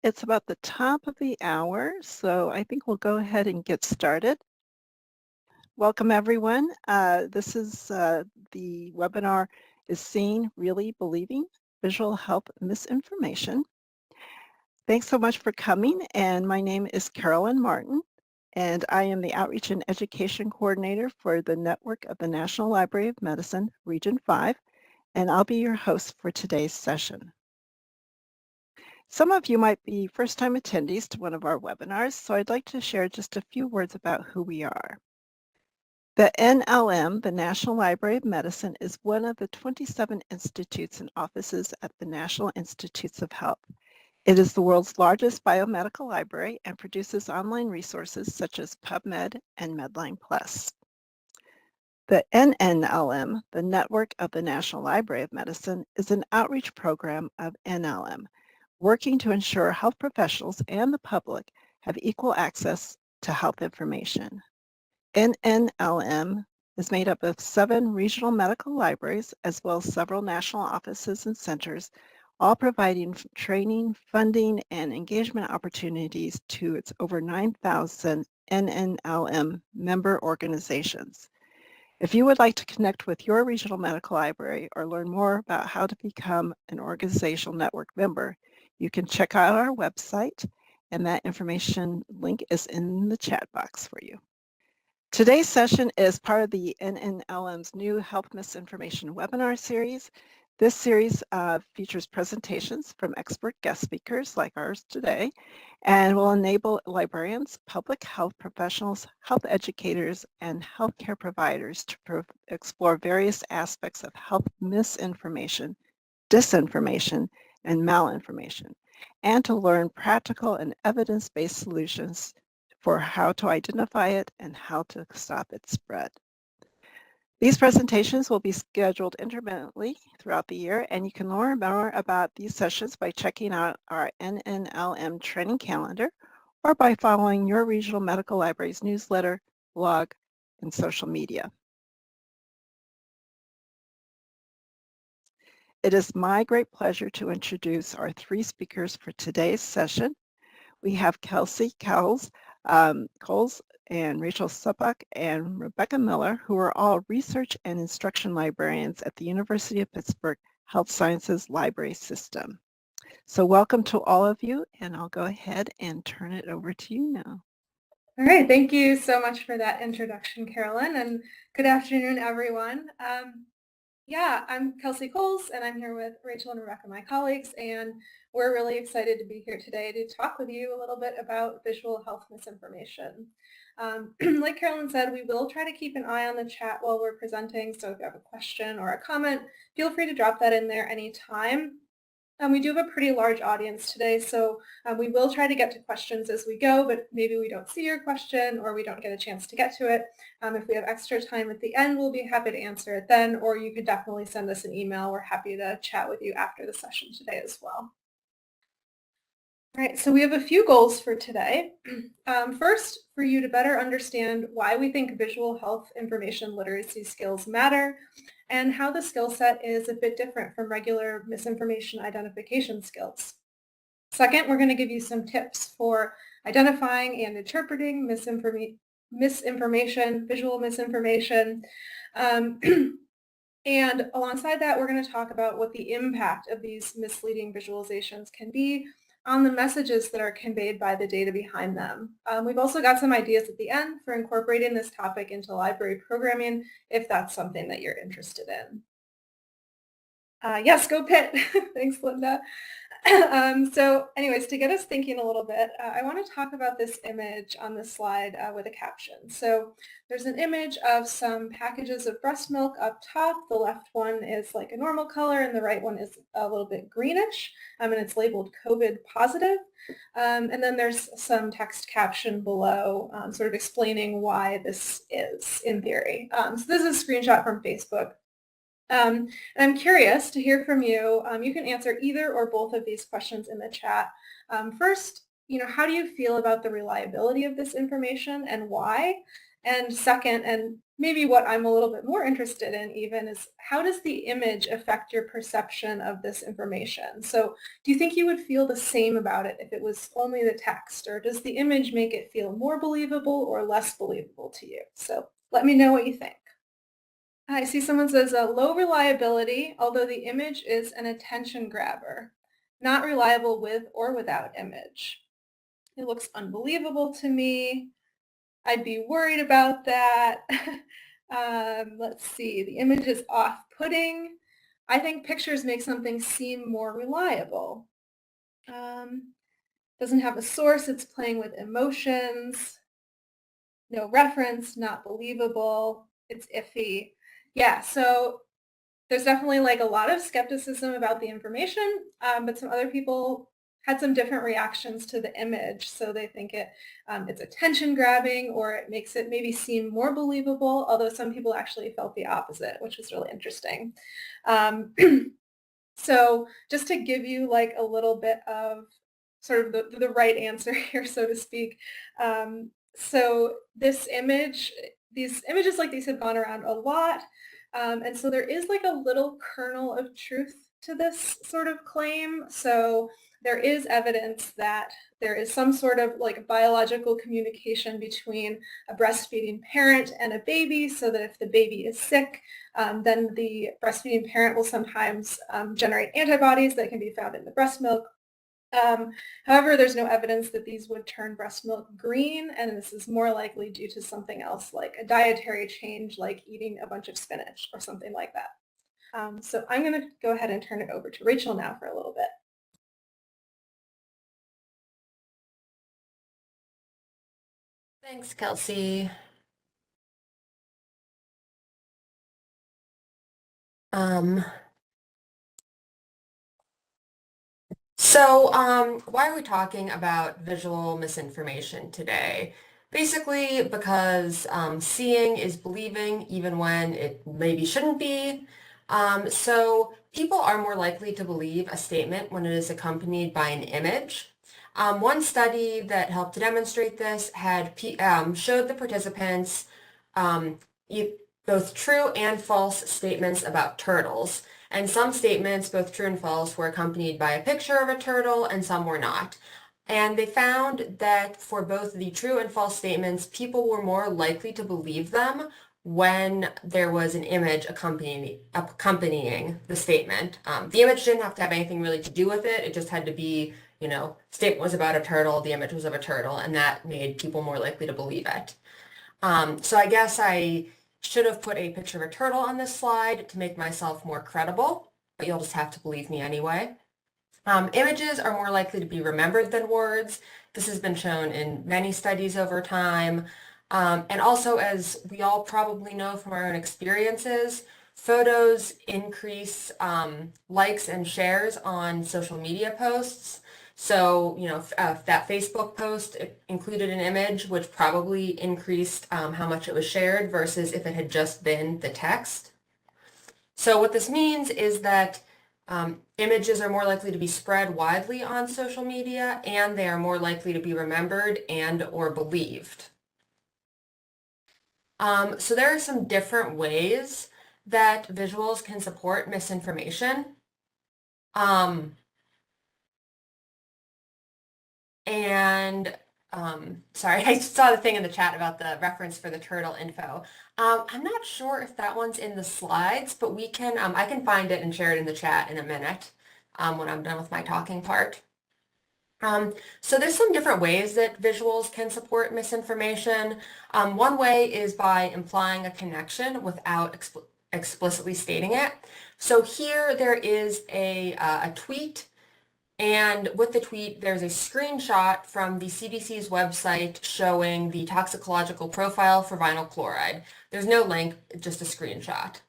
It's about the top of the hour, so I think we'll go ahead and get started. Welcome, everyone. The webinar is Seeing, Really Believing Visual Health Misinformation. Thanks so much for coming, and my name is Carolyn Martin, and I am the Outreach and Education Coordinator for the Network of the National Library of Medicine, Region 5, and I'll be your host for today's session. Some of you might be first-time attendees to one of our webinars, so I'd like to share just a few words about who we are. The NLM, the National Library of Medicine, is one of the 27 institutes and offices at the National Institutes of Health. It is the world's largest biomedical library and produces online resources such as PubMed and Medline Plus. The NNLM, the Network of the National Library of Medicine, is an outreach program of NLM, working to ensure health professionals and the public have equal access to health information. NNLM is made up of 7 regional medical libraries as well as several national offices and centers, all providing training, funding, and engagement opportunities to its over 9,000 NNLM member organizations. If you would like to connect with your regional medical library or learn more about how to become an organizational network member, you can check out our website, and that information link is in the chat box for you. Today's session is part of the NNLM's new Health Misinformation webinar series. This series features presentations from expert guest speakers like ours today and will enable librarians, public health professionals, health educators, and healthcare providers to explore various aspects of health misinformation, disinformation, and malinformation, and to learn practical and evidence-based solutions for how to identify it and how to stop its spread. These presentations will be scheduled intermittently throughout the year, and you can learn more about these sessions by checking out our NNLM training calendar or by following your regional medical library's newsletter, blog, and social media. It is my great pleasure to introduce our 3 speakers for today's session. We have Kelsey Coles and Rachel Suppak and Rebecca Miller, who are all research and instruction librarians at the University of Pittsburgh Health Sciences Library System. So welcome to all of you, and I'll go ahead and turn it over to you now. All right, thank you so much for that introduction, Carolyn, and good afternoon, everyone. I'm Kelsey Coles, and I'm here with Rachel and Rebecca, my colleagues, and we're really excited to be here today to talk with you a little bit about visual health misinformation. Like Carolyn said, we will try to keep an eye on the chat while we're presenting, so if you have a question or a comment, feel free to drop that in there anytime. We do have a pretty large audience today, so we will try to get to questions as we go, but maybe we don't see your question or we don't get a chance to get to it. If we have extra time at the end, we'll be happy to answer it then, or you could definitely send us an email. We're happy to chat with you after the session today as well. All right, so we have a few goals for today. First, for you to better understand why we think visual health information literacy skills matter and how the skill set is a bit different from regular misinformation identification skills. Second, we're going to give you some tips for identifying and interpreting misinformation, visual misinformation. And alongside that, we're going to talk about what the impact of these misleading visualizations can be on the messages that are conveyed by the data behind them. We've also got some ideas at the end for incorporating this topic into library programming if that's something that you're interested in. Yes, go Pitt. Thanks, Linda. So anyways, to get us thinking a little bit, I want to talk about this image on this slide with a caption. So there's an image of some packages of breast milk up top. The left one is like a normal color and the right one is a little bit greenish, and it's labeled COVID positive. And then there's some text caption below sort of explaining why this is in theory. So this is a screenshot from Facebook. And I'm curious to hear from you. You can answer either or both of these questions in the chat. First, how do you feel about the reliability of this information and why? And second, and maybe what I'm a little bit more interested in even is how does the image affect your perception of this information? So do you think you would feel the same about it if it was only the text, or does the image make it feel more believable or less believable to you? So let me know what you think. I see someone says low reliability, although the image is an attention grabber. Not reliable with or without image. It looks unbelievable to me. I'd be worried about that. Let's see. The image is off-putting. I think pictures make something seem more reliable. Doesn't have a source. It's playing with emotions. No reference, not believable. It's iffy. Yeah, so there's definitely like a lot of skepticism about the information, but some other people had some different reactions to the image. So they think it's attention grabbing, or it makes it maybe seem more believable, although some people actually felt the opposite, which was really interesting. Um, so just to give you like a little bit of sort of the right answer here, so to speak. So this image, these images like these have gone around a lot. And so there is like a little kernel of truth to this sort of claim. So there is evidence that there is some sort of like biological communication between a breastfeeding parent and a baby, so that if the baby is sick, then the breastfeeding parent will sometimes generate antibodies that can be found in the breast milk. However, there's no evidence that these would turn breast milk green, and this is more likely due to something else like a dietary change, like eating a bunch of spinach or something like that. So I'm going to go ahead and turn it over to Rachel now for a little bit. Thanks, Kelsey. Why are we talking about visual misinformation today? Basically because seeing is believing even when it maybe shouldn't be. So people are more likely to believe a statement when it is accompanied by an image. One study that helped to demonstrate this showed the participants um, both true and false statements about turtles. And some statements, both true and false, were accompanied by a picture of a turtle and some were not. And they found that for both the true and false statements, people were more likely to believe them when there was an image accompanying the statement. The image didn't have to have anything really to do with it. It just had to be, statement was about a turtle, the image was of a turtle, and that made people more likely to believe it. So I guess I should have put a picture of a turtle on this slide to make myself more credible, but you'll just have to believe me anyway. Images are more likely to be remembered than words. This has been shown in many studies over time. And also, as we all probably know from our own experiences, photos increase likes and shares on social media posts. So, if that Facebook post included an image, which probably increased how much it was shared versus if it had just been the text. So what this means is that images are more likely to be spread widely on social media, and they are more likely to be remembered and or believed. So there are some different ways that visuals can support misinformation. Sorry, I saw the thing in the chat about the reference for the turtle info. I'm not sure if that one's in the slides, but we can, I can find it and share it in the chat in a minute when I'm done with my talking part. So there's some different ways that visuals can support misinformation. One way is by implying a connection without explicitly stating it. So here there is a tweet, and with the tweet, there's a screenshot from the CDC's website showing the toxicological profile for vinyl chloride. There's no link, just a screenshot.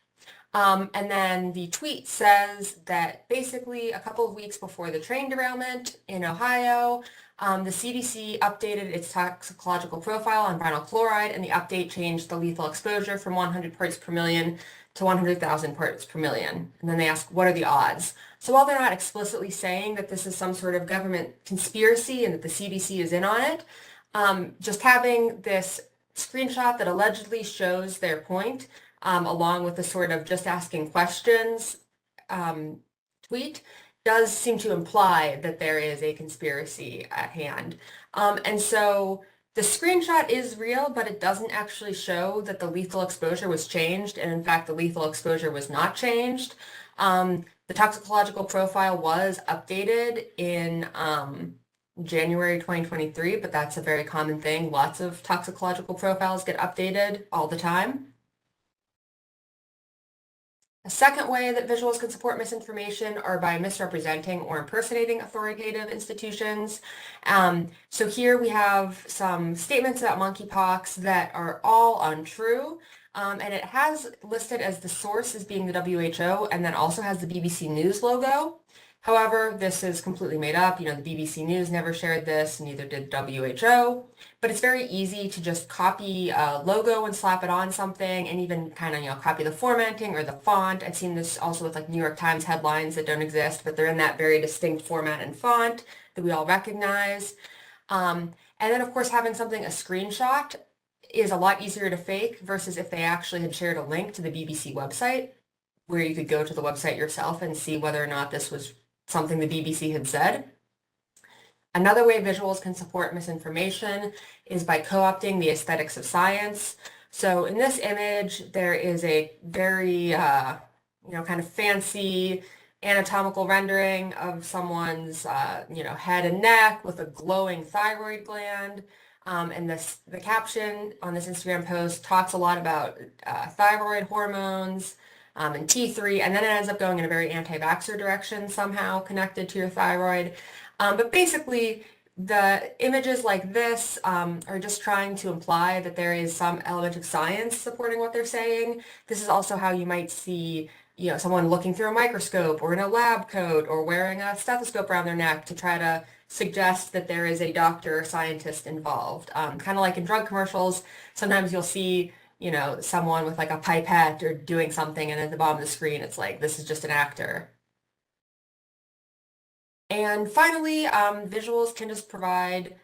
And then the tweet says that basically a couple of weeks before the train derailment in Ohio, the CDC updated its toxicological profile on vinyl chloride, and the update changed the lethal exposure from 100 parts per million to 100,000 parts per million. And then they ask, what are the odds? So while they're not explicitly saying that this is some sort of government conspiracy and that the CDC is in on it, just having this screenshot that allegedly shows their point, along with the sort of just asking questions tweet, does seem to imply that there is a conspiracy at hand. And so the screenshot is real, but it doesn't actually show that the lethal exposure was changed. And in fact, the lethal exposure was not changed. The toxicological profile was updated in January 2023, but that's a very common thing. Lots of toxicological profiles get updated all the time. A second way that visuals can support misinformation are by misrepresenting or impersonating authoritative institutions. So here we have some statements about monkeypox that are all untrue. And it has listed as the source as being the WHO, and then also has the BBC News logo. However, this is completely made up. The BBC News never shared this, neither did WHO. But it's very easy to just copy a logo and slap it on something, and even kind of, copy the formatting or the font. I've seen this also with like New York Times headlines that don't exist, but they're in that very distinct format and font that we all recognize. And then, of course, having something a screenshot is a lot easier to fake versus if they actually had shared a link to the BBC website, where you could go to the website yourself and see whether or not this was something the BBC had said. Another way visuals can support misinformation is by co-opting the aesthetics of science. So in this image, there is a very, kind of fancy anatomical rendering of someone's, head and neck with a glowing thyroid gland. And the caption on this Instagram post talks a lot about thyroid hormones, and T3, and then it ends up going in a very anti-vaxxer direction somehow connected to your thyroid. But basically, the images like this are just trying to imply that there is some element of science supporting what they're saying. This is also how you might see someone looking through a microscope or in a lab coat or wearing a stethoscope around their neck to try to suggest that there is a doctor or scientist involved. Kind of like in drug commercials, sometimes you'll see someone with like a pipette or doing something, and at the bottom of the screen, it's like, this is just an actor. And finally, visuals can just provide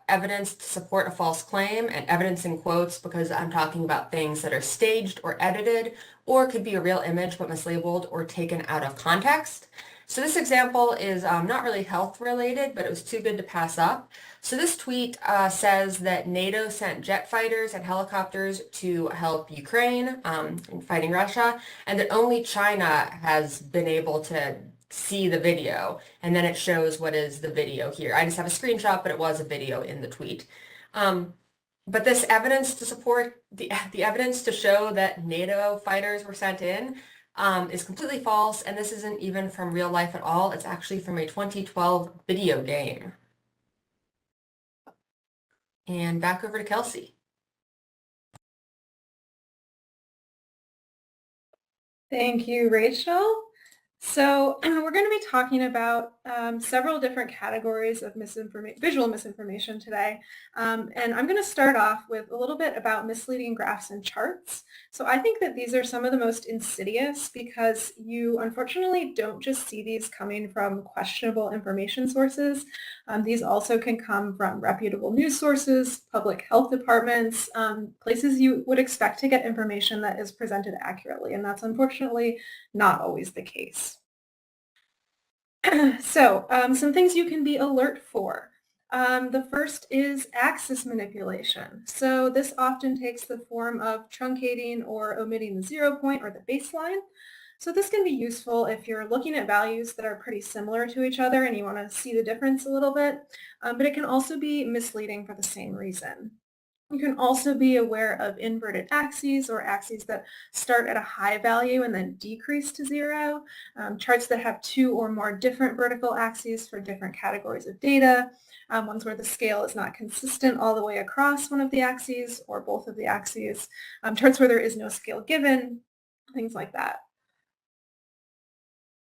evidence to support a false claim, and evidence in quotes because I'm talking about things that are staged or edited, or could be a real image but mislabeled or taken out of context. So this example is not really health related, but it was too good to pass up. So this tweet says that NATO sent jet fighters and helicopters to help Ukraine in fighting Russia, and that only China has been able to see the video. And then it shows what is the video here. I just have a screenshot, but it was a video in the tweet. But this evidence to support the evidence to show that NATO fighters were sent in is completely false, and this isn't even from real life at all. It's actually from a 2012 video game. And back over to Kelsey. Thank you, Rachel. So we're going to be talking about several different categories of visual misinformation today. And I'm going to start off with a little bit about misleading graphs and charts. So I think that these are some of the most insidious because you unfortunately don't just see these coming from questionable information sources. These also can come from reputable news sources, public health departments, places you would expect to get information that is presented accurately. And that's unfortunately not always the case. So some things you can be alert for. The first is axis manipulation. So this often takes the form of truncating or omitting the 0 point or the baseline. So this can be useful if you're looking at values that are pretty similar to each other and you want to see the difference a little bit, but it can also be misleading for the same reason. You can also be aware of inverted axes or axes that start at a high value and then decrease to 0, charts that have 2 or more different vertical axes for different categories of data, ones where the scale is not consistent all the way across one of the axes or both of the axes, charts where there is no scale given, things like that.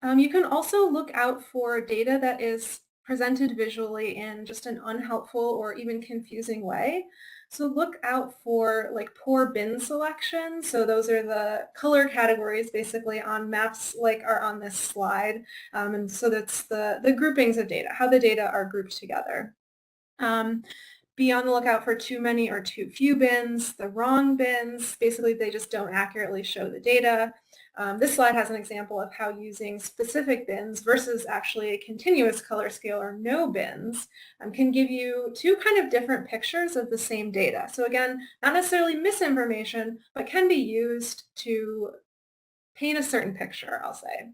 You can also look out for data that is presented visually in just an unhelpful or even confusing way. So look out for like poor bin selection. So those are the color categories basically on maps like are on this slide. And so that's the groupings of data, how the data are grouped together. be on the lookout for too many or too few bins, the wrong bins. Basically, they just don't accurately show the data. This slide has an example of how using specific bins versus actually a continuous color scale or no bins can give you two kind of different pictures of the same data. So again, not necessarily misinformation, but can be used to paint a certain picture, I'll say.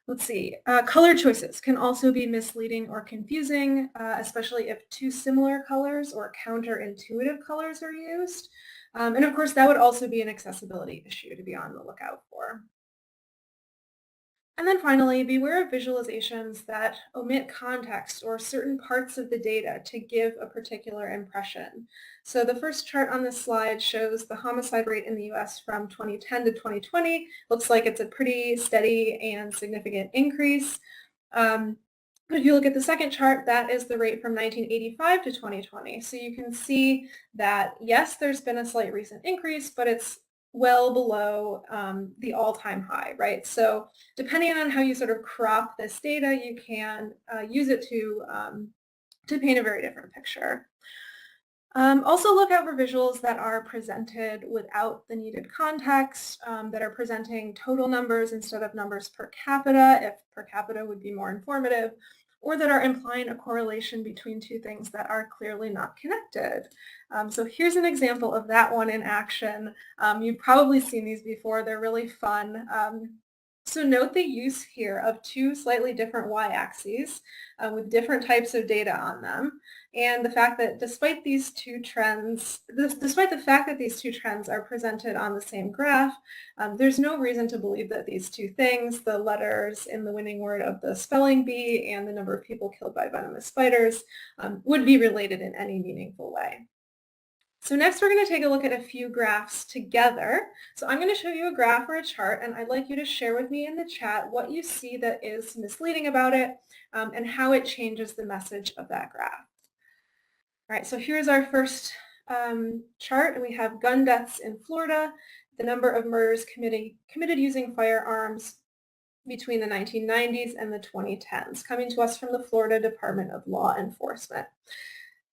Let's see, color choices can also be misleading or confusing, especially if two similar colors or counterintuitive colors are used. And of course, that would also be an accessibility issue to be on the lookout for. And then finally, beware of visualizations that omit context or certain parts of the data to give a particular impression. So the first chart on this slide shows the homicide rate in the US from 2010 to 2020. Looks like it's a pretty steady and significant increase. But if you look at the second chart, that is the rate from 1985 to 2020. So you can see that, yes, there's been a slight recent increase, but it's well below the all-time high, right? So depending on how you sort of crop this data, you can use it to paint a very different picture. Also look out for visuals that are presented without the needed context, that are presenting total numbers instead of numbers per capita, if per capita would be more informative, or that are implying a correlation between two things that are clearly not connected. So here's an example of that one in action. You've probably seen these before. They're really fun. So note the use here of two slightly different y-axes with different types of data on them, and the fact that despite the fact that these two trends are presented on the same graph, there's no reason to believe that these two things, the letters in the winning word of the spelling bee and the number of people killed by venomous spiders, would be related in any meaningful way. So next we're going to take a look at a few graphs together. So I'm going to show you a graph or a chart, and I'd like you to share with me in the chat what you see that is misleading about it and how it changes the message of that graph. All right, so here's our first chart, and we have gun deaths in Florida, the number of murders committed using firearms between the 1990s and the 2010s, coming to us from the Florida Department of Law Enforcement.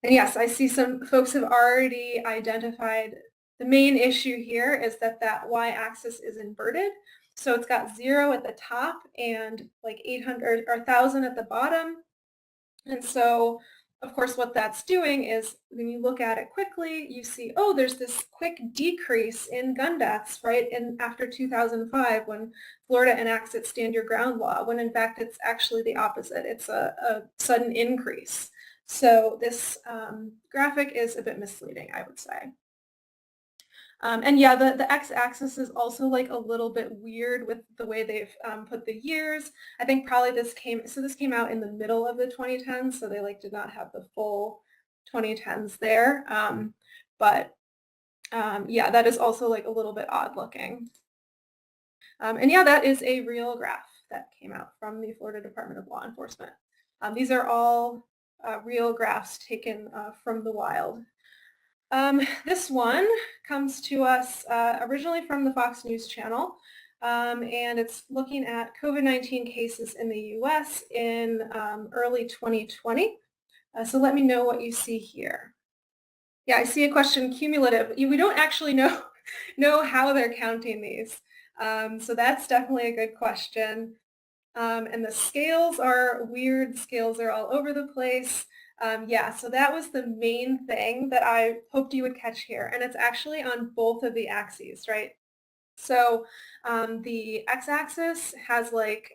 And yes, I see some folks have already identified the main issue here is that that y-axis is inverted. So it's got 0 at the top and like 800 or 1,000 at the bottom. And so, of course, what that's doing is when you look at it quickly, you see, oh, there's this quick decrease in gun deaths, right, after 2005 when Florida enacts its Stand Your Ground law, when in fact it's actually the opposite. It's a sudden increase. So this graphic is a bit misleading, I would say. And yeah, the x-axis is also like a little bit weird with the way they've put the years. I think probably this came out in the middle of the 2010s, so they like did not have the full 2010s there. Yeah, that is also like a little bit odd looking. And yeah, that is a real graph that came out from the Florida Department of Law Enforcement. These are all real graphs taken from the wild. This one comes to us originally from the Fox News Channel, and it's looking at COVID-19 cases in the U.S. in early 2020. So let me know what you see here. Yeah, I see a question, cumulative. We don't actually know how they're counting these. So that's definitely a good question. And the scales are weird. Scales are all over the place. Yeah, so that was the main thing that I hoped you would catch here. And it's actually on both of the axes, right? So the x-axis has like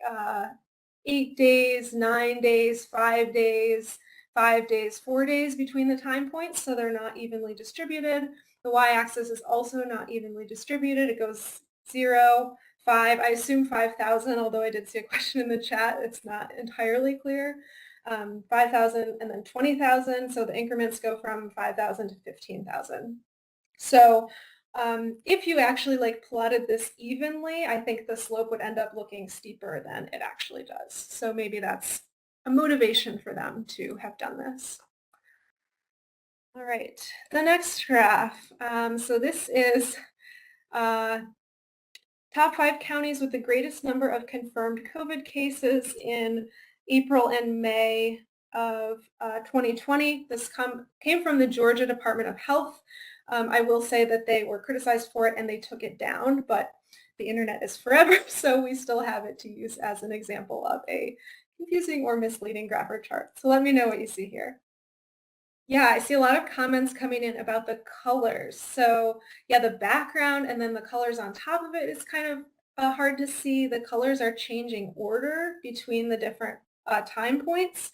8 days, 9 days, 5 days, 5 days, 4 days between the time points, so they're not evenly distributed. The y-axis is also not evenly distributed. It goes 0, 5, I assume 5,000, although I did see a question in the chat. It's not entirely clear. 5,000 and then 20,000, so the increments go from 5,000 to 15,000. So if you actually like plotted this evenly, I think the slope would end up looking steeper than it actually does. So maybe that's a motivation for them to have done this. All right, the next graph. So this is top 5 counties with the greatest number of confirmed COVID cases in April and May of 2020. This came from the Georgia Department of Health. I will say that they were criticized for it and they took it down, but the internet is forever, so we still have it to use as an example of a confusing or misleading graph or chart. So let me know what you see here. Yeah, I see a lot of comments coming in about the colors. So yeah, the background and then the colors on top of it is kind of hard to see. The colors are changing order between the different time points.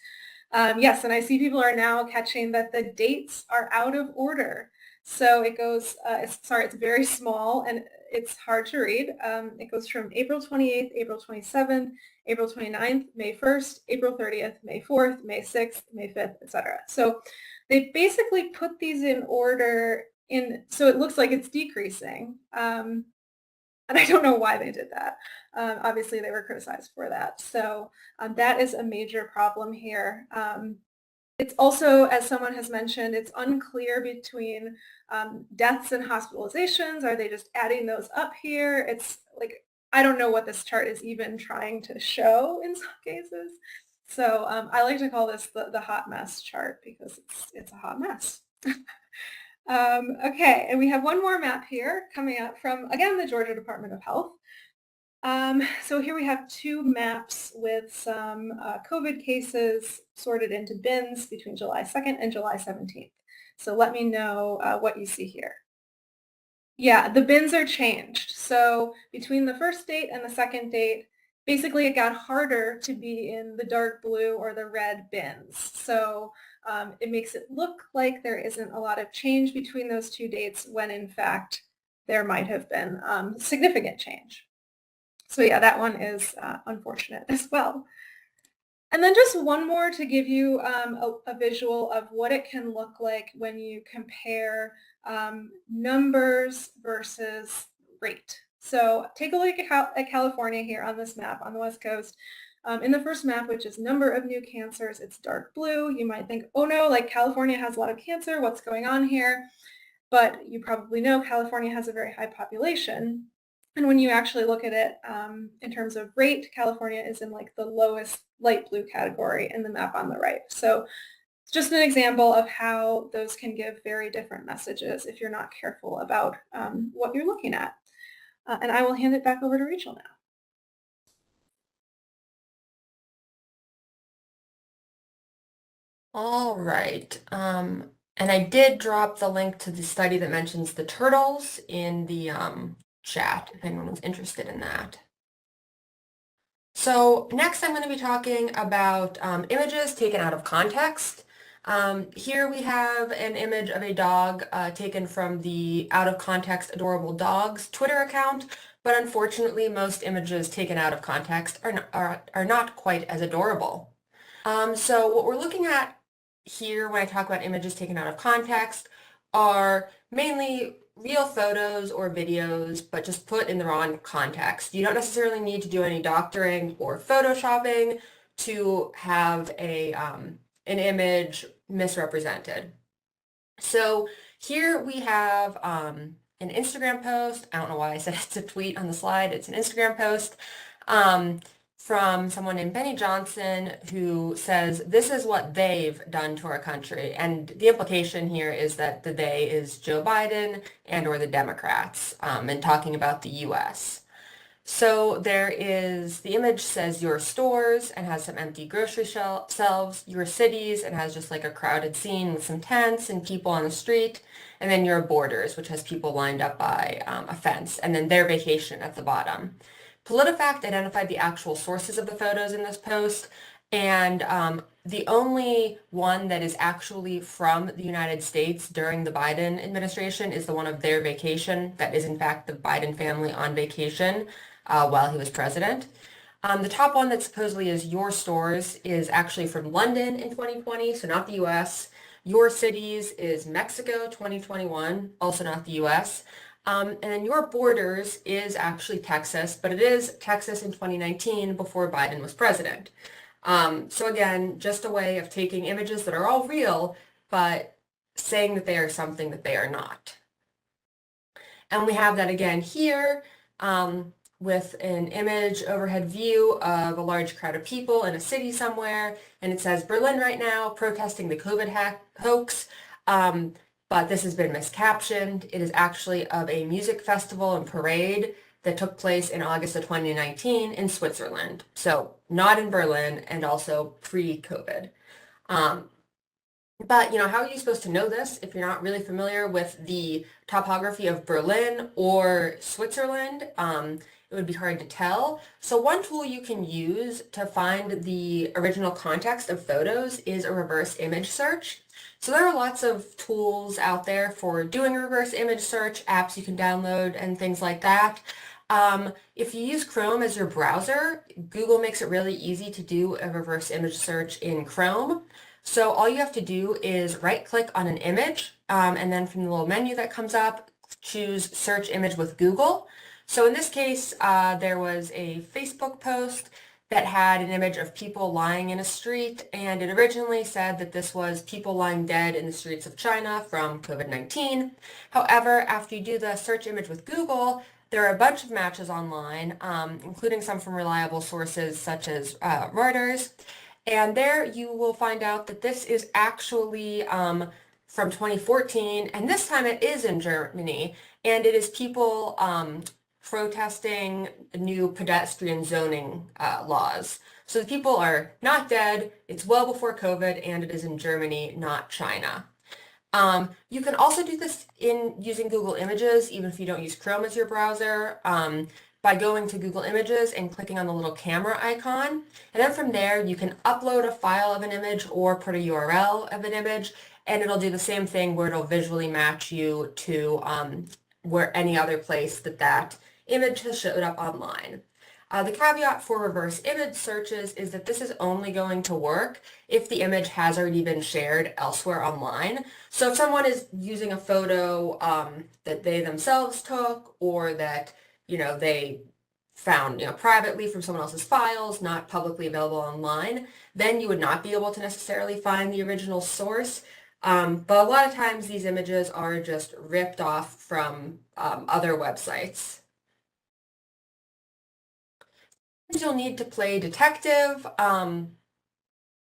Yes, and I see people are now catching that the dates are out of order. So it goes, it's very small and it's hard to read. It goes from April 28th, April 27th, April 29th, May 1st, April 30th, May 4th, May 6th, May 5th, etc. So they basically put these in order so it looks like it's decreasing. And I don't know why they did that. Obviously, they were criticized for that. So that is a major problem here. It's also, as someone has mentioned, it's unclear between deaths and hospitalizations. Are they just adding those up here? It's like, I don't know what this chart is even trying to show in some cases. So I like to call this the hot mess chart because it's a hot mess. Okay, and we have one more map here coming up from, again, the Georgia Department of Health. So here we have two maps with some COVID cases sorted into bins between July 2nd and July 17th. So let me know what you see here. Yeah, the bins are changed. So between the first date and the second date, basically it got harder to be in the dark blue or the red bins. So it makes it look like there isn't a lot of change between those two dates when in fact there might have been significant change. So yeah, that one is unfortunate as well. And then just one more to give you a visual of what it can look like when you compare numbers versus rate. So take a look at California here on this map on the West Coast. In the first map, which is number of new cancers, it's dark blue. You might think, oh no, like California has a lot of cancer. What's going on here? But you probably know California has a very high population. And when you actually look at it in terms of rate, California is in like the lowest light blue category in the map on the right. So it's just an example of how those can give very different messages if you're not careful about what you're looking at. And I will hand it back over to Rachel now. All right. And I did drop the link to the study that mentions the turtles in the chat if anyone was interested in that. So next I'm going to be talking about images taken out of context. Here we have an image of a dog taken from the Out of Context Adorable Dogs Twitter account, but unfortunately most images taken out of context are not quite as adorable. So what we're looking at here when I talk about images taken out of context are mainly real photos or videos, but just put in the wrong context. You don't necessarily need to do any doctoring or photoshopping to have an image misrepresented. So here we have an Instagram post. I don't know why I said it's a tweet on the slide. It's an Instagram post from someone named Benny Johnson who says, this is what they've done to our country. And the implication here is that the they is Joe Biden and or the Democrats and talking about the US. So there is, the image says your stores and has some empty grocery shelves, your cities and has just like a crowded scene with some tents and people on the street, and then your borders, which has people lined up by a fence, and then their vacation at the bottom. PolitiFact identified the actual sources of the photos in this post, and the only one that is actually from the United States during the Biden administration is the one of their vacation. That is, in fact, the Biden family on vacation while he was president. The top one that supposedly is your stores is actually from London in 2020, so not the US. Your cities is Mexico 2021, also not the US. And then your borders is actually Texas, but it is Texas in 2019 before Biden was president. So again, just a way of taking images that are all real, but saying that they are something that they are not. And we have that again here with an image overhead view of a large crowd of people in a city somewhere, and it says Berlin right now protesting the COVID hoax. But this has been miscaptioned. It is actually of a music festival and parade that took place in August of 2019 in Switzerland. So not in Berlin, and also pre-COVID. But, how are you supposed to know this if you're not really familiar with the topography of Berlin or Switzerland? It would be hard to tell. So one tool you can use to find the original context of photos is a reverse image search. So there are lots of tools out there for doing a reverse image search, apps you can download and things like that. If you use Chrome as your browser, Google makes it really easy to do a reverse image search in Chrome. So all you have to do is right-click on an image, and then from the little menu that comes up, choose Search Image with Google. So in this case, there was a Facebook post that had an image of people lying in a street, and it originally said that this was people lying dead in the streets of China from COVID-19. However, after you do the search image with Google, there are a bunch of matches online, including some from reliable sources such as Reuters. And there you will find out that this is actually from 2014, and this time it is in Germany, and it is people protesting new pedestrian zoning laws. So the people are not dead, it's well before COVID, and it is in Germany, not China. You can also do this in using Google Images, even if you don't use Chrome as your browser, by going to Google Images and clicking on the little camera icon. And then from there, you can upload a file of an image or put a URL of an image, and it'll do the same thing where it'll visually match you to where any other place that image has showed up online. The caveat for reverse image searches is that this is only going to work if the image has already been shared elsewhere online. So if someone is using a photo that they themselves took, or that they found privately from someone else's files, not publicly available online, then you would not be able to necessarily find the original source. But a lot of times these images are just ripped off from other websites. You'll need to play detective.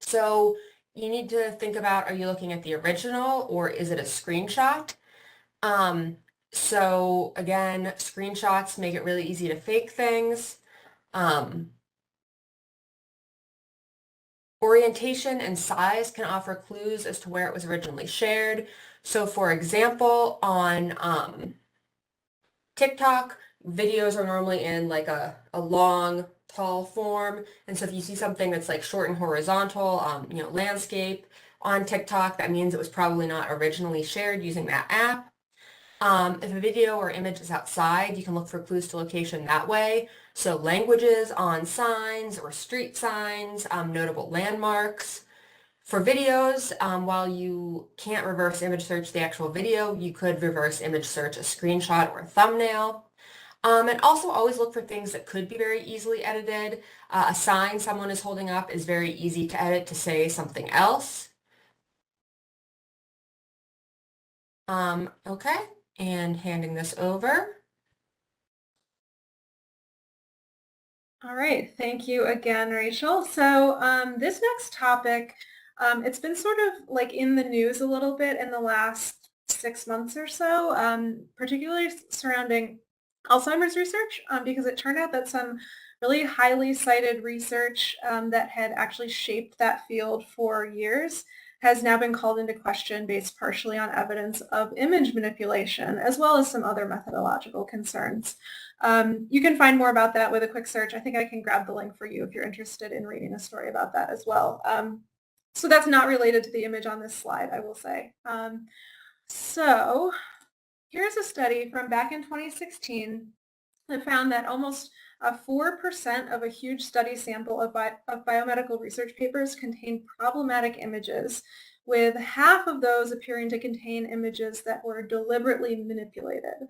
So you need to think about, are you looking at the original or is it a screenshot? So again, screenshots make it really easy to fake things. Orientation and size can offer clues as to where it was originally shared. So for example, on TikTok, videos are normally in like a long, tall form. And so if you see something that's like short and horizontal, landscape on TikTok, that means it was probably not originally shared using that app. If a video or image is outside, you can look for clues to location that way. So languages on signs or street signs, notable landmarks. For videos, while you can't reverse image search the actual video, you could reverse image search a screenshot or a thumbnail. And also always look for things that could be very easily edited. A sign someone is holding up is very easy to edit to say something else. Okay, and handing this over. All right, thank you again, Rachel. So this next topic, it's been sort of like in the news a little bit in the last 6 months or so, particularly surrounding Alzheimer's research, because it turned out that some really highly cited research that had actually shaped that field for years has now been called into question based partially on evidence of image manipulation, as well as some other methodological concerns. You can find more about that with a quick search. I think I can grab the link for you if you're interested in reading a story about that as well. So that's not related to the image on this slide, I will say. So here's a study from back in 2016 that found that almost 4% of a huge study sample of biomedical research papers contained problematic images, with half of those appearing to contain images that were deliberately manipulated.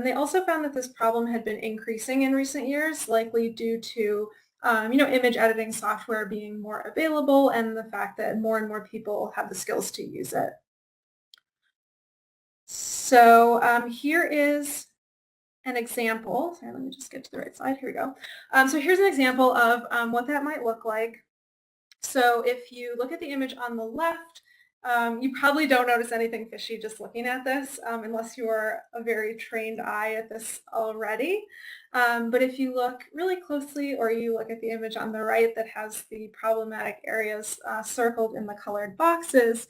They also found that this problem had been increasing in recent years, likely due to image editing software being more available and the fact that more and more people have the skills to use it. So here is an example. Sorry, let me just get to the right slide. Here we go. So here's an example of what that might look like. So if you look at the image on the left, you probably don't notice anything fishy just looking at this, unless you are a very trained eye at this already. But if you look really closely, or you look at the image on the right that has the problematic areas circled in the colored boxes,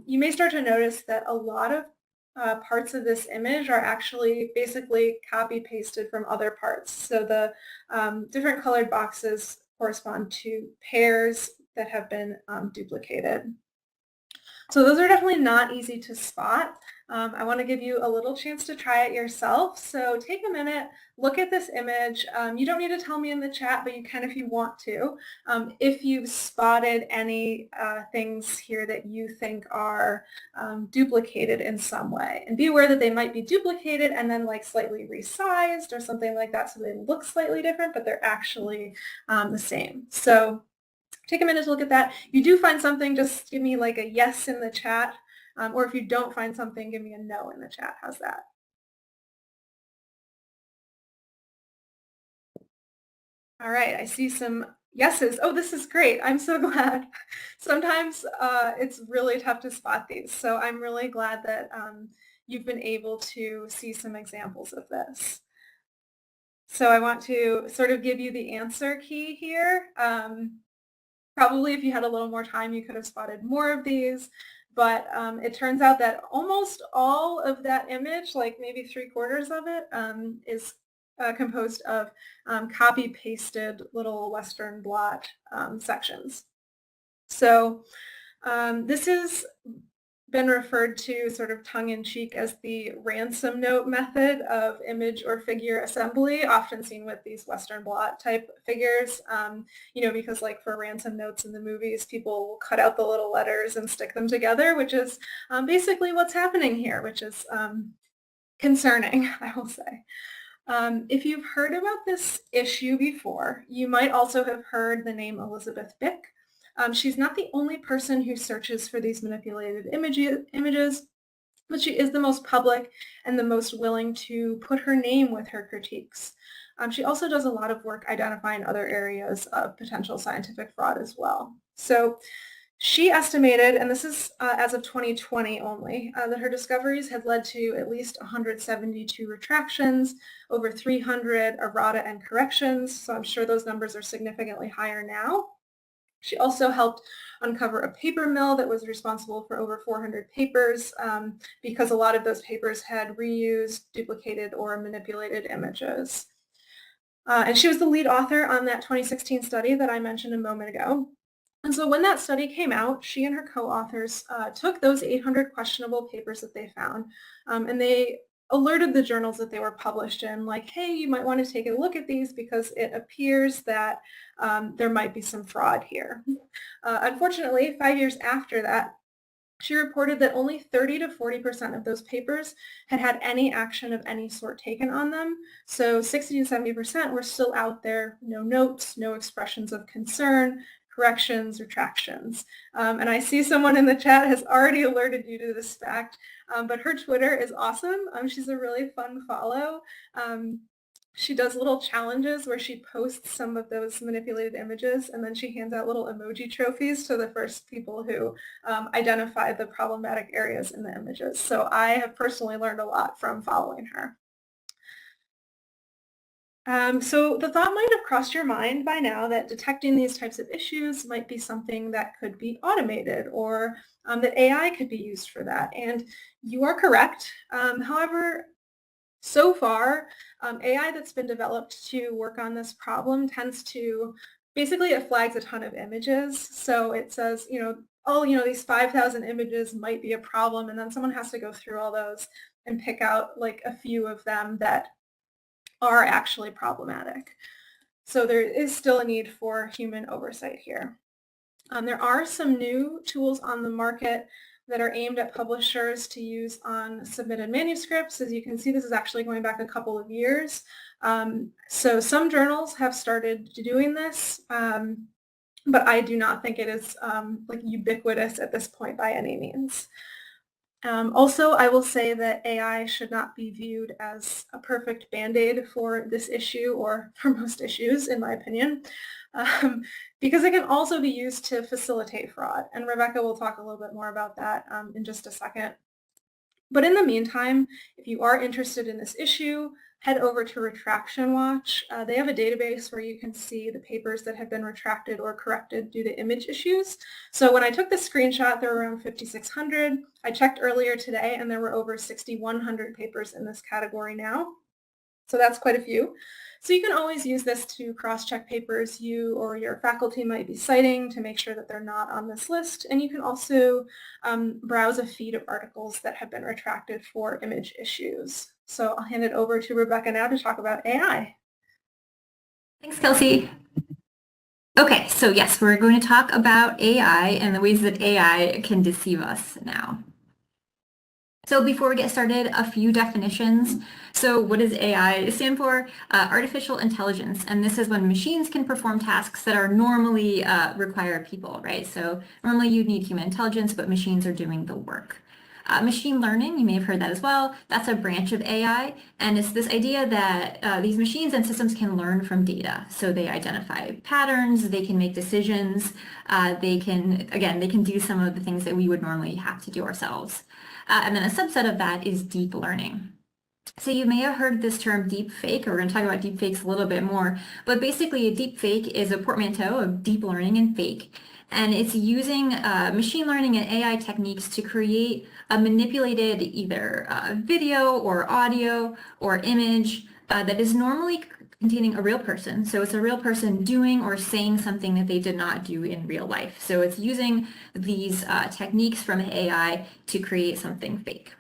you may start to notice that a lot of parts of this image are actually basically copy pasted from other parts. So the different colored boxes correspond to pairs that have been duplicated. So those are definitely not easy to spot. I want to give you a little chance to try it yourself. So take a minute, look at this image. You don't need to tell me in the chat, but you can if you want to. If you've spotted any things here that you think are duplicated in some way. And be aware that they might be duplicated and then like slightly resized or something like that, so they look slightly different, but they're actually the same. So take a minute to look at that. If you do find something, just give me like a yes in the chat. Or if you don't find something, give me a no in the chat. How's that? All right, I see some yeses. Oh, this is great. I'm so glad. Sometimes it's really tough to spot these. So I'm really glad that you've been able to see some examples of this. So I want to sort of give you the answer key here. Probably if you had a little more time, you could have spotted more of these, but it turns out that almost all of that image, like maybe 3/4 of it, is composed of copy-pasted little Western blot sections. So this has been referred to sort of tongue-in-cheek as the ransom note method of image or figure assembly, often seen with these Western blot type figures, because like for ransom notes in the movies, people will cut out the little letters and stick them together, which is basically what's happening here, which is concerning, I will say. If you've heard about this issue before, you might also have heard the name Elizabeth Bick. She's not the only person who searches for these manipulated images, but she is the most public and the most willing to put her name with her critiques. She also does a lot of work identifying other areas of potential scientific fraud as well. So she estimated, and this is as of 2020 only, that her discoveries had led to at least 172 retractions, over 300 errata and corrections, so I'm sure those numbers are significantly higher now. She also helped uncover a paper mill that was responsible for over 400 papers because a lot of those papers had reused, duplicated, or manipulated images. And she was the lead author on that 2016 study that I mentioned a moment ago. And so when that study came out, she and her co-authors took those 800 questionable papers that they found, and they alerted the journals that they were published in, like, hey, you might want to take a look at these because it appears that there might be some fraud here. Unfortunately, 5 years after that, she reported that only 30 to 40% of those papers had had any action of any sort taken on them. So 60 to 70% were still out there, no notes, no expressions of concern, corrections, retractions. And I see someone in the chat has already alerted you to this fact, but her Twitter is awesome. She's a really fun follow. She does little challenges where she posts some of those manipulated images, and then she hands out little emoji trophies to the first people who identify the problematic areas in the images. So I have personally learned a lot from following her. So the thought might have crossed your mind by now that detecting these types of issues might be something that could be automated, or that AI could be used for that. And you are correct. However, so far, AI that's been developed to work on this problem tends to, basically it flags a ton of images. So it says, these 5,000 images might be a problem, and then someone has to go through all those and pick out like a few of them that are actually problematic. So there is still a need for human oversight here. There are some new tools on the market that are aimed at publishers to use on submitted manuscripts. As you can see, this is actually going back a couple of years. So some journals have started doing this, but I do not think it is like ubiquitous at this point by any means. Also, I will say that AI should not be viewed as a perfect band-aid for this issue or for most issues, in my opinion, um, because it can also be used to facilitate fraud. And Rebecca will talk a little bit more about that in just a second. But in the meantime, if you are interested in this issue, head over to Retraction Watch. They have a database where you can see the papers that have been retracted or corrected due to image issues. So when I took this screenshot, there were around 5,600. I checked earlier today and there were over 6,100 papers in this category now. So that's quite a few. So you can always use this to cross-check papers you or your faculty might be citing to make sure that they're not on this list. And you can also browse a feed of articles that have been retracted for image issues. So I'll hand it over to Rebecca now to talk about AI. Thanks, Kelsey. Okay, so yes, we're going to talk about AI and the ways that AI can deceive us now. So before we get started, a few definitions. So what does AI stand for? Artificial intelligence. And this is when machines can perform tasks that are normally require people, right? So normally you'd need human intelligence, but machines are doing the work. Machine learning, you may have heard that as well. That's a branch of AI. And it's this idea that these machines and systems can learn from data. So they identify patterns, they can make decisions, they can do some of the things that we would normally have to do ourselves. And then a subset of that is deep learning. So you may have heard this term deep fake, or we're going to talk about deep fakes a little bit more, but basically a deep fake is a portmanteau of deep learning and fake. And it's using machine learning and AI techniques to create a manipulated either video or audio or image that is normally containing a real person. So it's a real person doing or saying something that they did not do in real life. So it's using these techniques from AI to create something fake.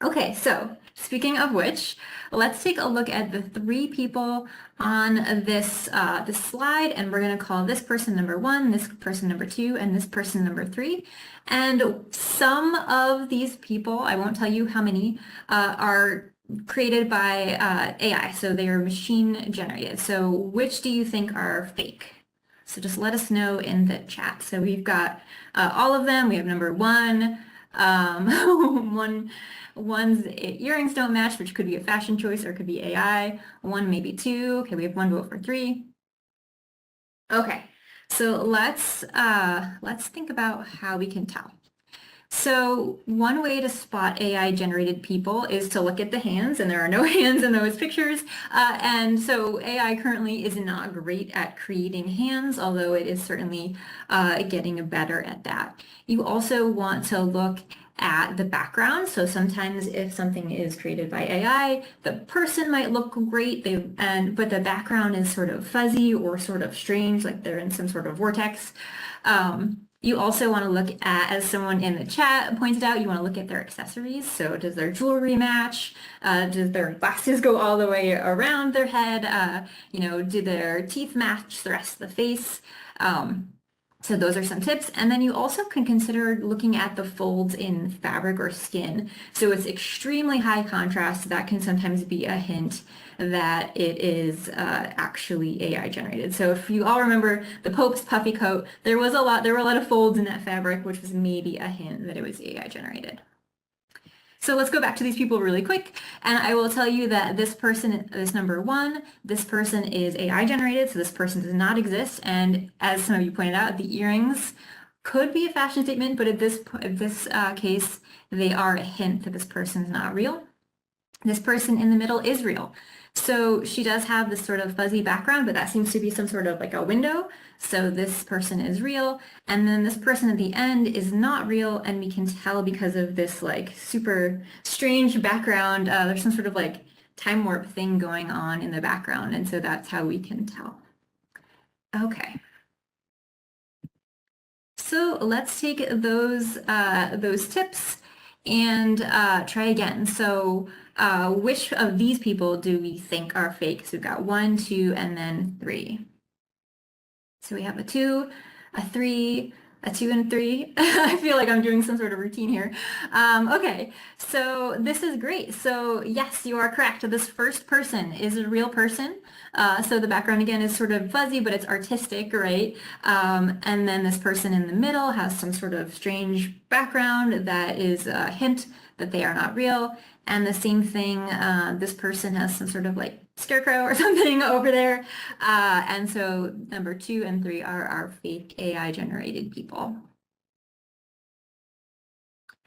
Okay, so speaking of which, let's take a look at the three people on this slide, and we're going to call this person number 1, this person number 2, and this person number 3. And some of these people, I won't tell you how many, are created by AI, so they are machine generated. So which do you think are fake? So just let us know in the chat. So we've got all of them. We have number 1, one's earrings don't match, which could be a fashion choice or it could be AI. 1, maybe 2. Okay, we have 1 vote for 3. Okay, so let's think about how we can tell. So one way to spot AI generated people is to look at the hands, and there are no hands in those pictures. And so AI currently is not great at creating hands, although it is certainly getting better at that. You also want to look at the background. So sometimes if something is created by AI, the person might look great, but the background is sort of fuzzy or sort of strange, like they're in some sort of vortex. You also want to look at, as someone in the chat pointed out, you want to look at their accessories. So does their jewelry match? Does their glasses go all the way around their head? Do their teeth match the rest of the face? So those are some tips. And then you also can consider looking at the folds in fabric or skin. So it's extremely high contrast. That can sometimes be a hint that it is actually AI generated. So if you all remember the Pope's puffy coat, there were a lot of folds in that fabric, which was maybe a hint that it was AI generated. So let's go back to these people really quick, and I will tell you that this person is number 1. This person is AI generated, so this person does not exist. And as some of you pointed out, the earrings could be a fashion statement, but at this case, they are a hint that this person is not real. This person in the middle is real. So she does have this sort of fuzzy background, but that seems to be some sort of like a window. So this person is real. And then this person at the end is not real. And we can tell because of this like super strange background. There's some sort of like time warp thing going on in the background. And so that's how we can tell. Okay. So let's take those tips and try again. So which of these people do we think are fake? So we've got 1, 2, and then 3. So we have a 2, a 3, a 2 and 3. I feel like I'm doing some sort of routine here. Okay, so this is great. So yes, you are correct. This first person is a real person. So the background again is sort of fuzzy, but it's artistic, right? And then this person in the middle has some sort of strange background that is a hint that they are not real. And the same thing, this person has some sort of like scarecrow or something over there. And so number 2 and 3 are our fake AI generated people.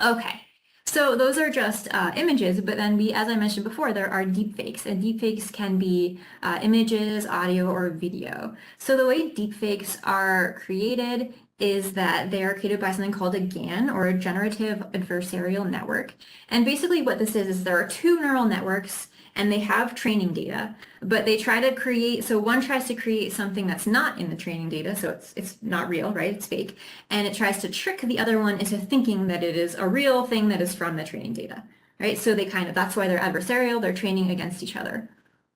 Okay, so those are just images, but then as I mentioned before, there are deepfakes, and deepfakes can be images, audio, or video. So the way deepfakes are created is that they are created by something called a GAN, or a generative adversarial network. And basically what this is there are 2 neural networks and they have training data, but they try to create, so one tries to create something that's not in the training data, so it's not real, right? It's fake. And it tries to trick the other one into thinking that it is a real thing that is from the training data, right? So they that's why they're adversarial, they're training against each other.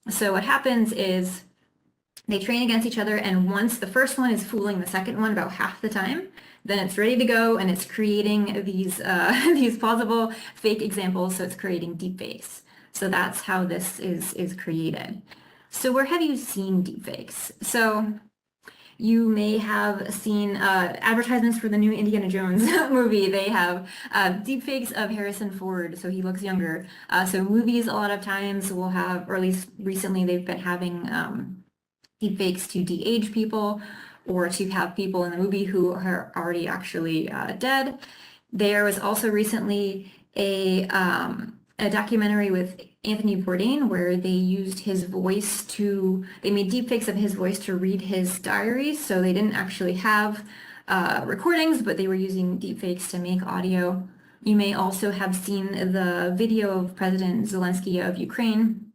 So what happens is they train against each other, and once the first one is fooling the second one about half the time, then it's ready to go and it's creating these these plausible fake examples, so it's creating deepfakes. So that's how this is created. So where have you seen deepfakes? So you may have seen advertisements for the new Indiana Jones movie. They have deepfakes of Harrison Ford, so he looks younger. So movies a lot of times will have, or at least recently they've been having deepfakes to de-age people or to have people in the movie who are already actually dead. There was also recently a documentary with Anthony Bourdain where they used his voice they made deepfakes of his voice to read his diaries. So they didn't actually have recordings, but they were using deepfakes to make audio. You may also have seen the video of President Zelensky of Ukraine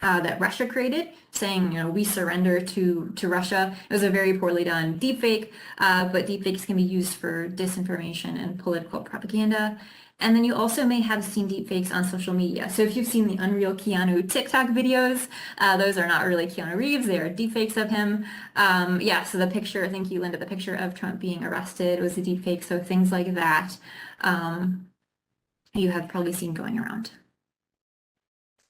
that Russia created, saying, we surrender to Russia. It was a very poorly done deepfake, but deepfakes can be used for disinformation and political propaganda. And then you also may have seen deepfakes on social media. So if you've seen the Unreal Keanu TikTok videos, those are not really Keanu Reeves, they are deepfakes of him. Yeah, so the picture, thank you, Linda, the picture of Trump being arrested was a deepfake, so things like that you have probably seen going around.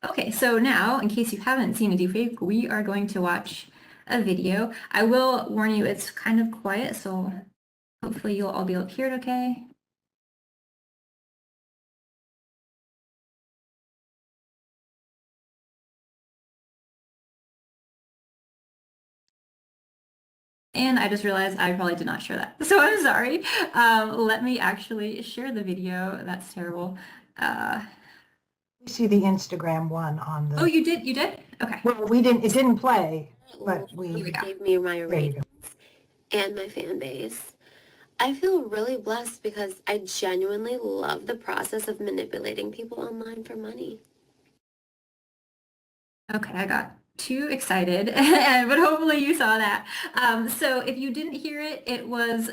Okay, so now, in case you haven't seen a deepfake, we are going to watch a video. I will warn you, it's kind of quiet, so hopefully you'll all be able to hear it okay. And I just realized I probably did not share that, so I'm sorry. Let me actually share the video. That's terrible. We see the Instagram one on the. Oh, you did? You did? Okay. Well, we didn't. It didn't play, but You gave me my ratings and my fan base. I feel really blessed because I genuinely love the process of manipulating people online for money. Okay, I got too excited, but hopefully you saw that. So if you didn't hear it, it was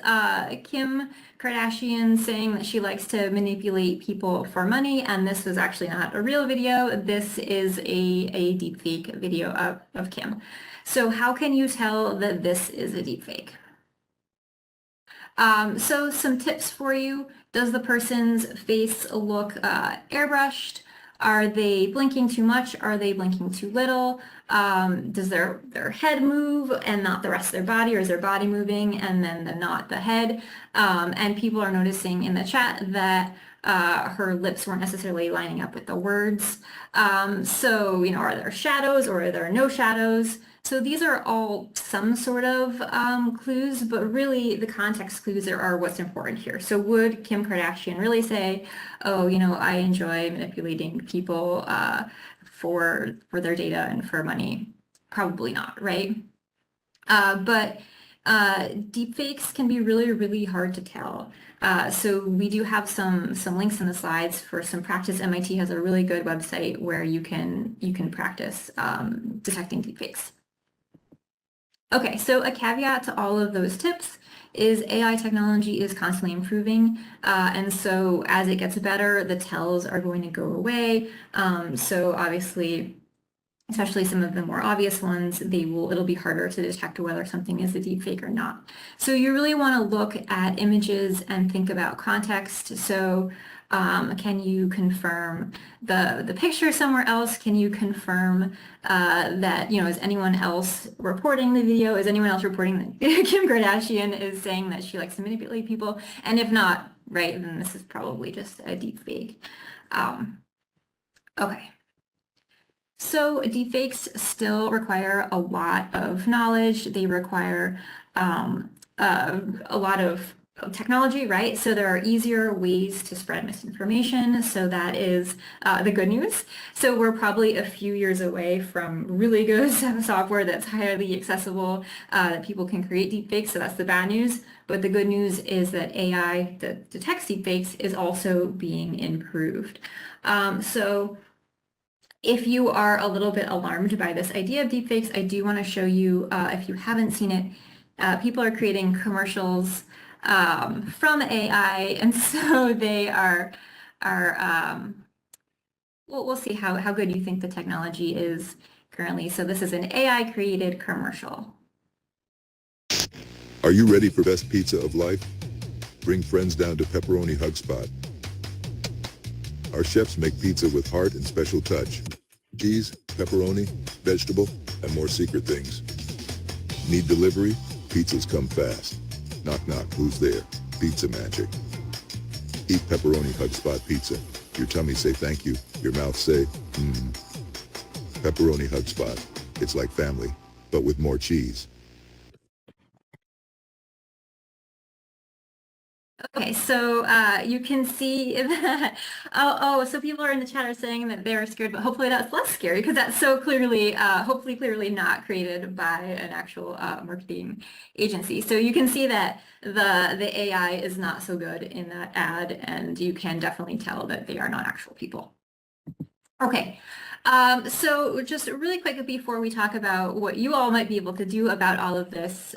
Kim Kardashian saying that she likes to manipulate people for money, and this was actually not a real video. This is a deepfake video of Kim. So how can you tell that this is a deepfake? So some tips for you. Does the person's face look airbrushed? Are they blinking too much? Are they blinking too little? Does their head move and not the rest of their body, or is their body moving and then not the head? And people are noticing in the chat that her lips weren't necessarily lining up with the words. So, are there shadows or are there no shadows? So these are all some sort of clues, but really the context clues are what's important here. So would Kim Kardashian really say, oh, I enjoy manipulating people for their data and for money? Probably not, right? But deepfakes can be really, really hard to tell. So we do have some links in the slides for some practice. MIT has a really good website where you can practice detecting deepfakes. Okay, so a caveat to all of those tips is AI technology is constantly improving, and so as it gets better, the tells are going to go away. So obviously, especially some of the more obvious ones, it'll be harder to detect whether something is a deepfake or not. So you really want to look at images and think about context. So can you confirm the picture somewhere else? Can you confirm that, is anyone else reporting the video? Is anyone else reporting that Kim Kardashian is saying that she likes to manipulate people? And if not, right, then this is probably just a deepfake. Okay. So deepfakes still require a lot of knowledge. They require a lot of technology, right? So there are easier ways to spread misinformation. So that is the good news. So we're probably a few years away from really good software that's highly accessible, that people can create deepfakes. So that's the bad news. But the good news is that AI that detects deepfakes is also being improved. So if you are a little bit alarmed by this idea of deepfakes, I do want to show you, if you haven't seen it, people are creating commercials from AI, and so they are we'll see how good you think the technology is currently. So this is an AI created commercial. Are you ready for best pizza of life? Bring friends down to Pepperoni Hug Spot. Our chefs make pizza with heart and special touch. Cheese, pepperoni, vegetable, and more secret things. Need delivery? Pizzas come fast. Knock knock, who's there? Pizza magic. Eat Pepperoni Hug Spot pizza. Your tummy say thank you. Your mouth say, Pepperoni Hug Spot. It's like family, but with more cheese. Okay, so you can see that, so people are in the chat are saying that they're scared, but hopefully that's less scary because that's so clearly, hopefully clearly not created by an actual marketing agency. So you can see that the AI is not so good in that ad, and you can definitely tell that they are not actual people. Okay. So just really quick before we talk about what you all might be able to do about all of this,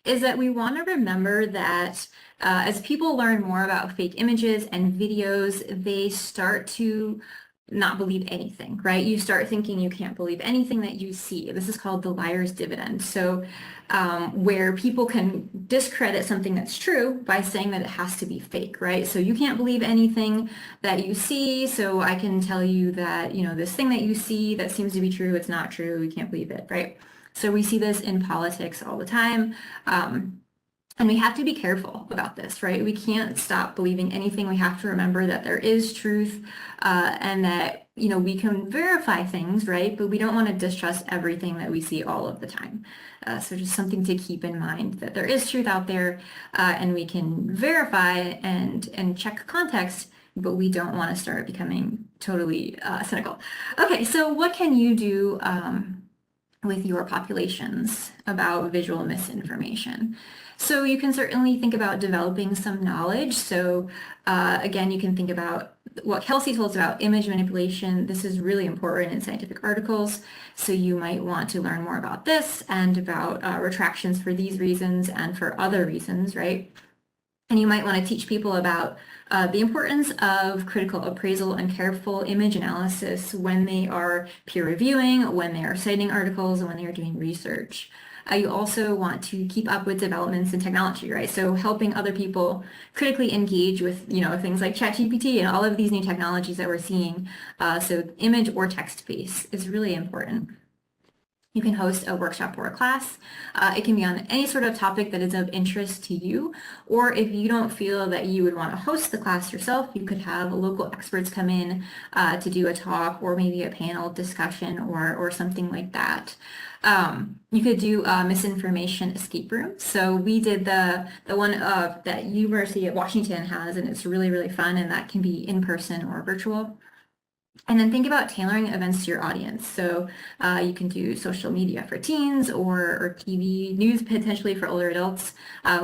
is that we want to remember that as people learn more about fake images and videos, they start to not believe anything, right? You start thinking you can't believe anything that you see. This is called the liar's dividend. So where people can discredit something that's true by saying that it has to be fake, right? So you can't believe anything that you see. So I can tell you that, this thing that you see that seems to be true, it's not true. You can't believe it, right? So we see this in politics all the time. And we have to be careful about this, right? We can't stop believing anything. We have to remember that there is truth and that, we can verify things, right? But we don't want to distrust everything that we see all of the time. So just something to keep in mind that there is truth out there and we can verify and check context, but we don't want to start becoming totally cynical. Okay, so what can you do with your populations about visual misinformation? So you can certainly think about developing some knowledge. So again, you can think about what Kelsey told us about image manipulation. This is really important in scientific articles. So you might want to learn more about this and about retractions for these reasons and for other reasons, right? And you might want to teach people about the importance of critical appraisal and careful image analysis when they are peer reviewing, when they are citing articles, and when they are doing research. You also want to keep up with developments in technology, right? So helping other people critically engage with, things like ChatGPT and all of these new technologies that we're seeing. So image or text-based is really important. You can host a workshop or a class. It can be on any sort of topic that is of interest to you, or if you don't feel that you would want to host the class yourself, you could have local experts come in to do a talk or maybe a panel discussion or something like that. You could do a misinformation escape room. So we did the one that University of Washington has, and it's really, really fun, and that can be in person or virtual. And then think about tailoring events to your audience. So you can do social media for teens or TV news potentially for older adults.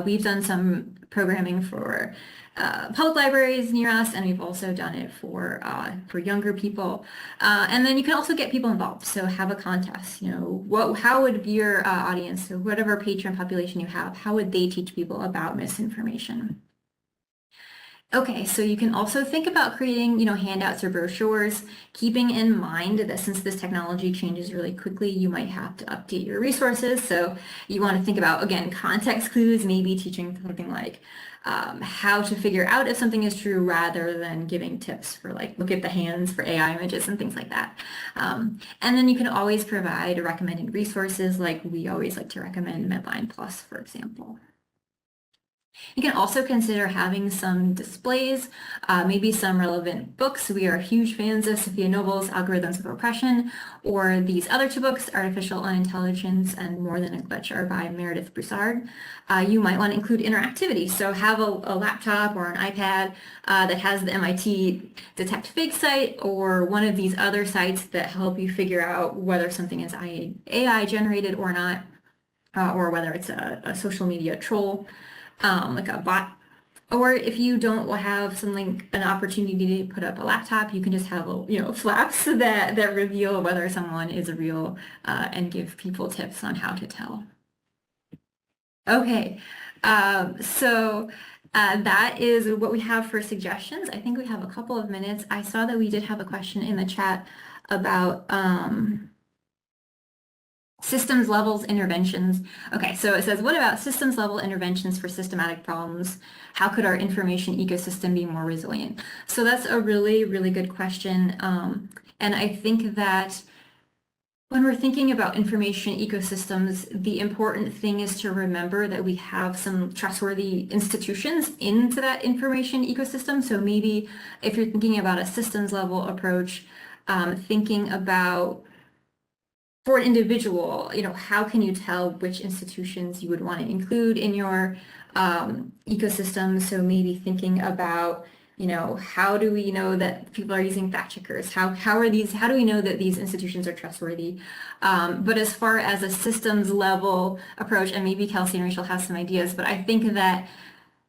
We've done some programming for public libraries near us, and we've also done it for younger people. And then you can also get people involved. So have a contest. How would your audience, so whatever patron population you have, how would they teach people about misinformation? Okay, so you can also think about creating, handouts or brochures, keeping in mind that since this technology changes really quickly, you might have to update your resources. So you want to think about, again, context clues, maybe teaching something like how to figure out if something is true rather than giving tips for like, look at the hands for AI images and things like that. And then you can always provide recommended resources like we always like to recommend Medline Plus, for example. You can also consider having some displays, maybe some relevant books. We are huge fans of Sophia Noble's Algorithms of Oppression, or these other two books, Artificial Unintelligence and More Than a Glitch, are by Meredith Broussard. You might want to include interactivity. So have a laptop or an iPad that has the MIT deceptive site or one of these other sites that help you figure out whether something is AI generated or not, or whether it's a social media troll. Like a bot. Or if you don't have an opportunity to put up a laptop, you can just have flaps that reveal whether someone is a real and give people tips on how to tell. Okay, so that is what we have for suggestions. I think we have a couple of minutes. I saw that we did have a question in the chat about systems levels interventions. Okay, so it says, what about systems level interventions for systematic problems? How could our information ecosystem be more resilient? So that's a really, really good question. And I think that when we're thinking about information ecosystems, the important thing is to remember that we have some trustworthy institutions into that information ecosystem. So maybe if you're thinking about a systems level approach, thinking about for an individual, how can you tell which institutions you would want to include in your ecosystem? So maybe thinking about, how do we know that people are using fact checkers? How do we know that these institutions are trustworthy? But as far as a systems level approach, and maybe Kelsey and Rachel have some ideas, but I think that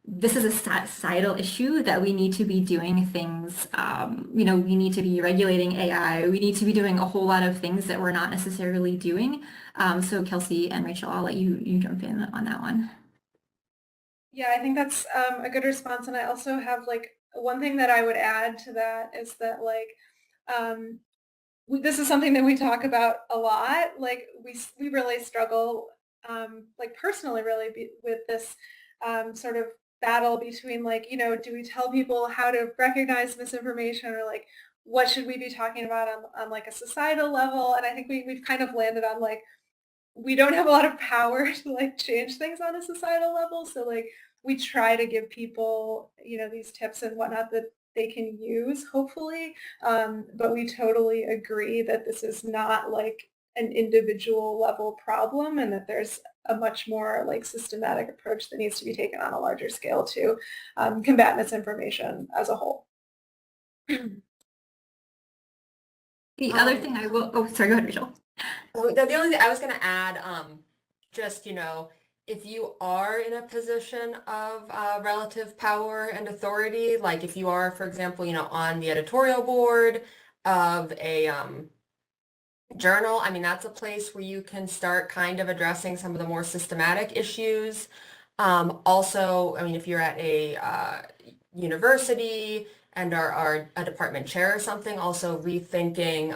this is a societal issue that we need to be doing things, we need to be regulating AI. We need to be doing a whole lot of things that we're not necessarily doing. So Kelsey and Rachel, I'll let you jump in on that one. Yeah, I think that's a good response. And I also have like one thing that I would add to that is that this is something that we talk about a lot. Like we really struggle, like personally really with this sort of battle between do we tell people how to recognize misinformation or like what should we be talking about on like a societal level? And I think we've kind of landed on like we don't have a lot of power to like change things on a societal level. So like we try to give people, these tips and whatnot that they can use, hopefully. But we totally agree that this is not like an individual level problem and that there's a much more like systematic approach that needs to be taken on a larger scale to combat misinformation as a whole. The other thing I will, oh, sorry, go ahead, Rachel. The only thing I was going to add, just, if you are in a position of relative power and authority, like if you are, for example, on the editorial board of a journal, I mean, that's a place where you can start kind of addressing some of the more systematic issues. Also, I mean, if you're at a university and are a department chair or something, also rethinking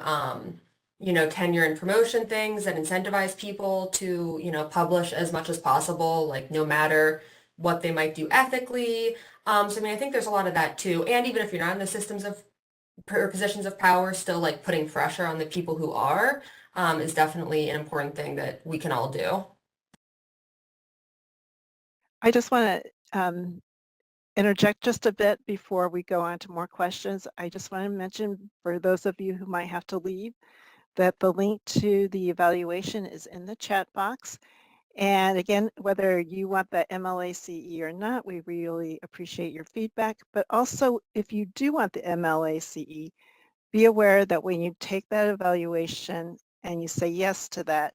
tenure and promotion things that incentivize people to, publish as much as possible, like no matter what they might do ethically. So I mean, I think there's a lot of that too. And even if you're not in the systems of or positions of power, still like putting pressure on the people who are is definitely an important thing that we can all do. I just want to interject just a bit before we go on to more questions. I just want to mention for those of you who might have to leave that the link to the evaluation is in the chat box. And again, whether you want the MLACE or not, we really appreciate your feedback. But also, if you do want the MLACE, be aware that when you take that evaluation and you say yes to that,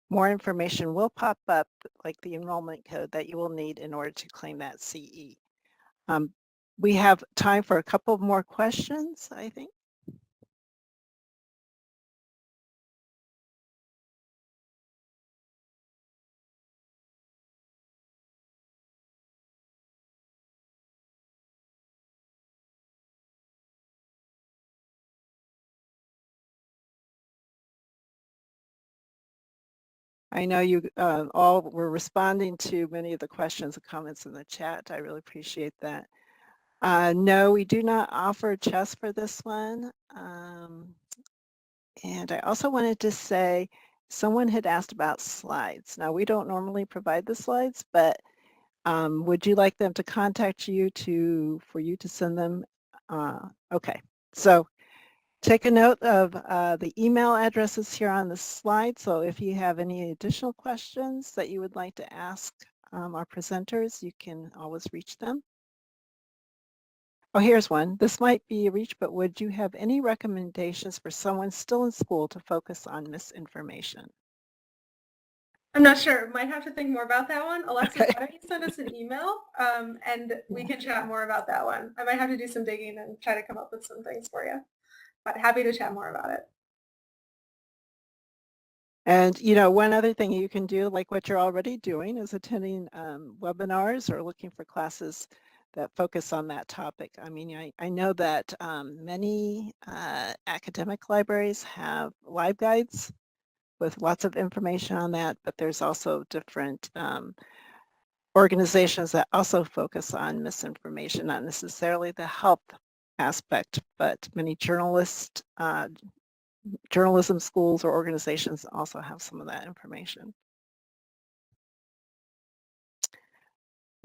more information will pop up, like the enrollment code that you will need in order to claim that CE. We have time for a couple more questions, I think. I know you all were responding to many of the questions and comments in the chat. I really appreciate that. No, we do not offer chess for this one. And I also wanted to say, someone had asked about slides. Now, we don't normally provide the slides, but would you like them to contact you for you to send them? Okay, so take a note of the email addresses here on the slide. So if you have any additional questions that you would like to ask our presenters, you can always reach them. Oh, here's one. This might be a reach, but would you have any recommendations for someone still in school to focus on misinformation? I'm not sure. Might have to think more about that one. Alexis, Okay. why don't you send us an email and we can chat more about that one. I might have to do some digging and try to come up with some things for you. But happy to chat more about it. And, you know, one other thing you can do, like what you're already doing, is attending webinars or looking for classes that focus on that topic. I mean, I know that many academic libraries have live guides with lots of information on that, but there's also different organizations that also focus on misinformation, not necessarily the health aspect, but many journalism schools or organizations also have some of that information.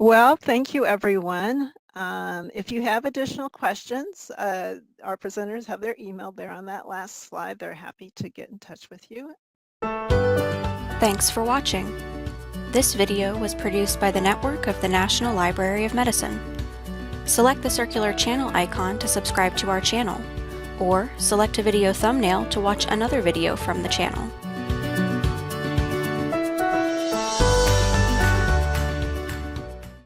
Well, thank you, everyone. If you have additional questions, our presenters have their email there on that last slide. They're happy to get in touch with you. Thanks for watching. This video was produced by the network of the National Library of Medicine. Select the circular channel icon to subscribe to our channel, or select a video thumbnail to watch another video from the channel.